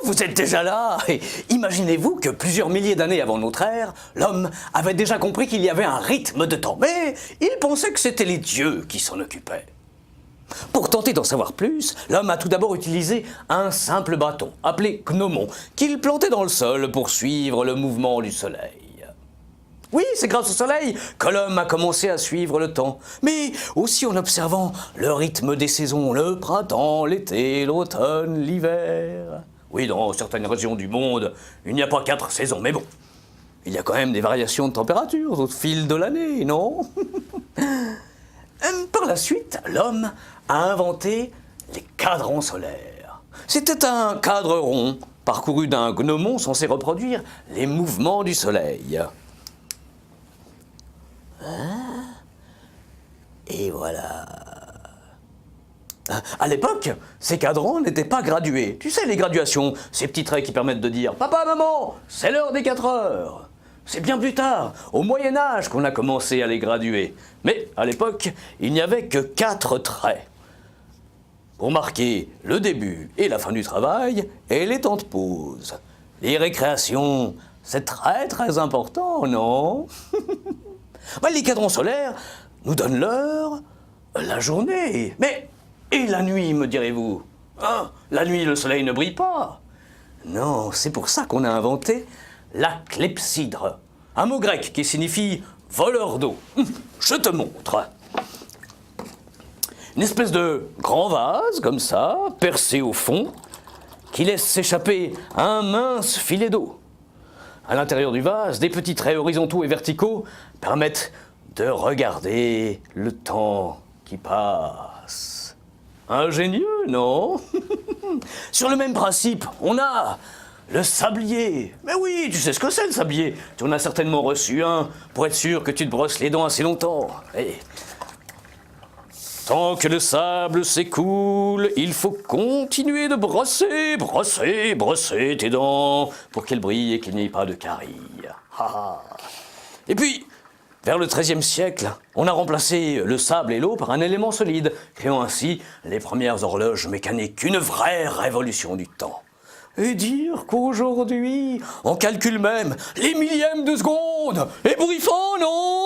vous êtes déjà là. Et imaginez-vous que plusieurs milliers d'années avant notre ère, l'homme avait déjà compris qu'il y avait un rythme de temps. Mais il pensait que c'était les dieux qui s'en occupaient. Pour tenter d'en savoir plus, l'homme a tout d'abord utilisé un simple bâton, appelé gnomon, qu'il plantait dans le sol pour suivre le mouvement du soleil. Oui, c'est grâce au soleil que l'homme a commencé à suivre le temps, mais aussi en observant le rythme des saisons, le printemps, l'été, l'automne, l'hiver. Oui, dans certaines régions du monde, il n'y a pas 4 saisons, mais bon, il y a quand même des variations de température au fil de l'année, non? Par la suite, l'homme a inventé les cadrans solaires. C'était un cadre rond, parcouru d'un gnomon censé reproduire les mouvements du soleil. Et voilà. À l'époque, ces cadrans n'étaient pas gradués. Tu sais, les graduations, ces petits traits qui permettent de dire « Papa, maman, c'est l'heure des 4 heures !» C'est bien plus tard, au Moyen-Âge, qu'on a commencé à les graduer. Mais à l'époque, il n'y avait que 4 traits. Pour marquer le début et la fin du travail et les temps de pause. Les récréations, c'est très très important, non? Les cadrans solaires nous donnent l'heure, la journée. Mais, et la nuit, me direz-vous? Hein? La nuit, le soleil ne brille pas. Non, c'est pour ça qu'on a inventé la clepsydre, un mot grec qui signifie voleur d'eau. Je te montre. Une espèce de grand vase, comme ça, percé au fond, qui laisse s'échapper un mince filet d'eau. À l'intérieur du vase, des petits traits horizontaux et verticaux permettent de regarder le temps qui passe. Ingénieux, non? Sur le même principe, on a le sablier. Mais oui, tu sais ce que c'est le sablier. Tu en as certainement reçu un pour être sûr que tu te brosses les dents assez longtemps. Et tant que le sable s'écoule, il faut continuer de brosser, brosser, brosser tes dents pour qu'elles brillent et qu'il n'y ait pas de caries. Et puis, vers le XIIIe siècle, on a remplacé le sable et l'eau par un élément solide, créant ainsi les premières horloges mécaniques, une vraie révolution du temps. Et dire qu'aujourd'hui, on calcule même les millièmes de seconde. Ébouriffant, non?